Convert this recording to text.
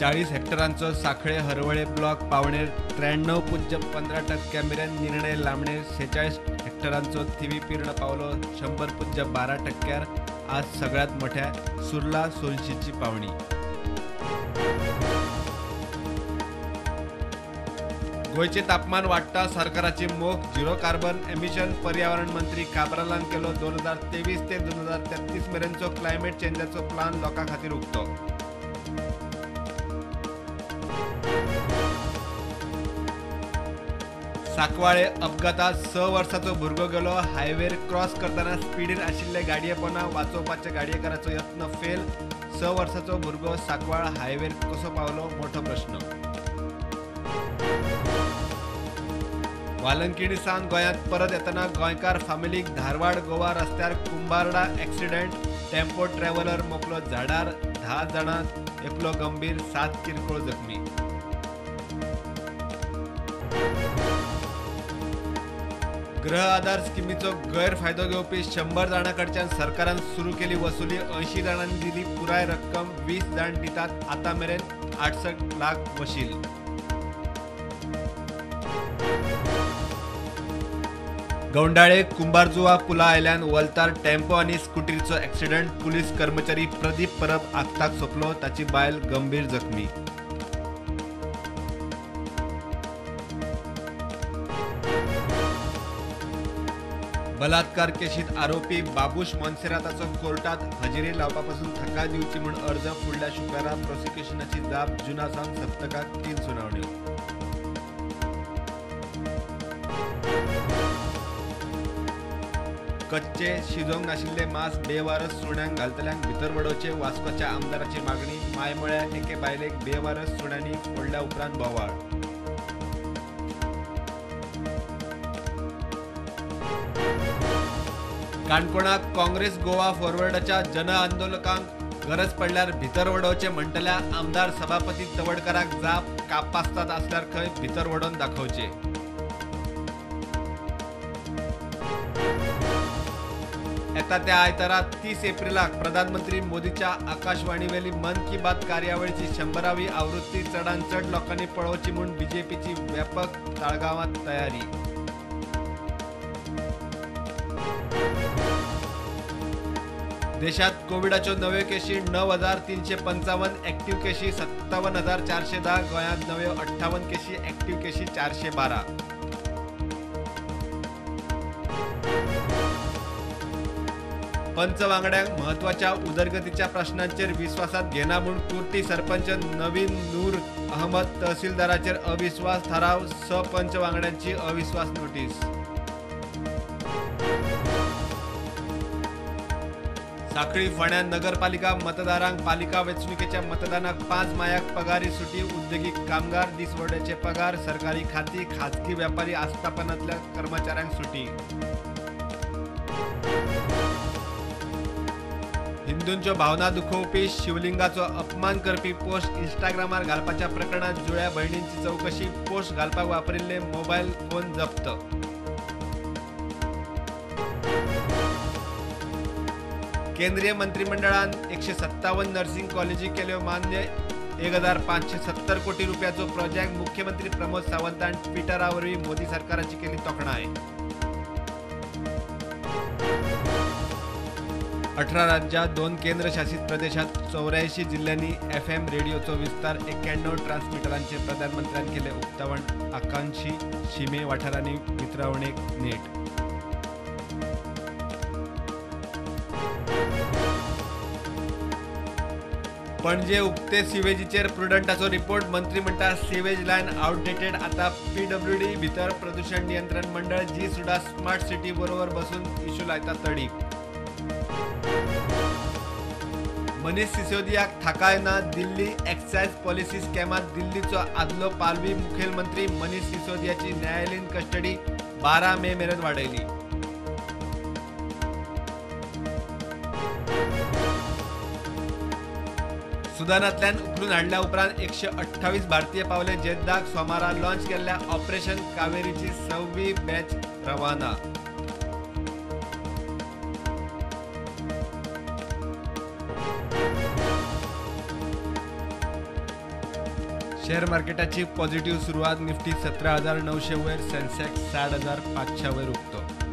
40 हेक्टरांचो साखळे Harvalem block पावणेर 93.15% मेरेन निर्णय लांबणे 46 हेक्टरांचो थिवी पिर्ण पावलो 100.12%. आज सगळ्यात मोठ्या सुर्ला सोनशीची पावणी. गोयचे तापमान वाढता सरकाराची मोख झिरो कार्बन एमिशन. पर्यावरण मंत्री काब्रालान केलो 2023 ते 2033 मेरेनचो क्लायमेट चेंजाचो प्लान लोकां खातीर उक्तो. साकवाळे अपघातात 6 वर्साचो भुरगो गेलो. हायवेर क्रॉस करतना स्पीडीर आशिल्ले गाडयेपणा वाचोवपाचे गाडयेकाराचो यत्न फेल. 6 वर्साचो भुरगो साकवाळ हायवेर कसो पावलो मोठो प्रश्न. वालंकिणी सावन गोंयांत परत येतना गोंयकार फामिलीक धारवाड गोवा रस्त्यार कुंबारडा एक्सिडेंट. टेम्पो ट्रॅव्हलर मोकलो झाडार. 10 जाणां एकलो गंभीर 7 किरकोळ जखमी. गृह आधार स्किमीचो गैरफायदो घेवपी 100 जाणां कडच्यान सरकारान सुरू केली वसुली. 80 जाणांनी दिली पुराय रक्कम. 20 जाण दितात आतां मेरेन 68 लाख वशील. गौंडाळे कुंभारजुवा पुला आयल्यान वलतार टेम्पो आनी स्कुटीचो एक्सिडेंट. पुलीस कर्मचारी प्रदीप परब आगताक सोंपलो. ताची बायल गंभीर जखमी. बलात्कार केशीत आरोपी बाबूश मोन्सेराताचो कोर्टात हजेरी लावपापासून थाकाय दिवची म्हूण अर्ज. फुडल्या शुक्रारा प्रोसिक्युशनाची जाप. जुना सावन सप्तकाक 3 सुनावण्यो. कच्चे शिजोवंक नाशिल्ले मांस बेवारस सुण्यांक घालतल्यांक भितर वडोवचे. वास्कोच्या आमदाराची मागणी. मायमळ्या एके बायलेक बेवारस सुण्यांनी फोडल्या उपरांत बोवाळ. काणकोणाक काँग्रेस गोवा फॉरवर्डाच्या जन आंदोलकांक गरज पडल्यार भितर वडोवचे म्हणटल्या आमदार सभापती तवडकराक जाप. कापास्ताद आसल्यार खंय भितर वडोवन दाखोवचे. येता त्या आयतारा 30 एप्रिलाक प्रधानमंत्री मोदीच्या आकाशवाणीवेली मन की बात कार्यावळीची 100वी आवृत्ती चडांत चड लोकांनी पळोवची म्हूण बीजेपीची व्यापक ताळगांवांत तयारी. देशात कोविडाच्यो नव्यो केशी 9,355. एक्टिव्ह केशी 57,410. गोंयांत नव्यो 58 केशी. एक्टिव्ह केशी 412. पंच वांगड्यांक म्हत्वाच्या उदरगतीच्या प्रश्नांचेर विश्वासात घेना म्हूण कुर्टी सरपंच नवीन नूर अहमद. तहसीलदाराचेर अविश्वास थाराव. पंच वांगड्यांची अविश्वास नोटीस. साखळी फोंड्या नगरपालिका मतदारांक पालिका वेंचणुकेच्या मतदानाक 5 मायाक पगारी सुटी. उद्देगीक कामगार दिसवड्याचे पगार. सरकारी खाती खाजगी व्यापारी आस्थापनांतल्या कर्मचाऱ्यांक सुटी. हिंदूंच्यो भावना दुखोवपी शिवलिंगाचो अपमान करपी पोस्ट इंस्टाग्रामार घालपाच्या प्रकरणात जुळ्या भयणींची चवकशी. पोस्ट घालपाक वापरिल्ले मोबायल फोन जप्त. केंद्रीय मंत्रिमंडळान 157 नर्सिंग कॉलेजी केल्यो मान्य. 1,570 कोटी रुपयाचो प्रोजेक्ट. मुख्यमंत्री प्रमोद सावंतान ट्विटरावरवीं मोदी सरकाराची केली तोखणाय. 18 राज्यात 2 केंद्रशासित प्रदेशात 84 जिल्ह्यांनी FM रेडिओचो विस्तार. 91 ट्रान्समिटरांचे प्रधानमंत्र्यांनी केले उक्तावण. आकांक्षी शिमे वाठारांनी वितरावणेक नेट. पणजे उक्ते सिवेजीचेर प्रुडंटाचो रिपोर्ट. मंत्री म्हणटा सिवेज लायन आउटडेटेड. आता PWD भितर प्रदूषण नियंत्रण मंडळ जी सुद्धा स्मार्ट सिटी बरोबर बसून इश्यू लायता तडीक. मनीष सिसोदियाक थाकाय ना. दिल्ली एक्सायज पॉलिसी स्कॅमात दिल्लीचो आदलो पालवी मुखेलमंत्री मनीष सिसोदियाची न्यायालयीन कस्टडी 12 मे मेरेन वाडयली. सुदानांतल्यान उखलून हाडल्या उपरांत 128 भारतीय पावले. जेद्दाक सोमारा लॉन्च केल्ल्या ऑपरेशन कावेरीची 6वी बॅच रवाना. शेअर मार्केटाची पॉझिटिव्ह सुरुवात. निफ्टी 17,900 वर, सेन्सेक्स 60,500 वर उठतो.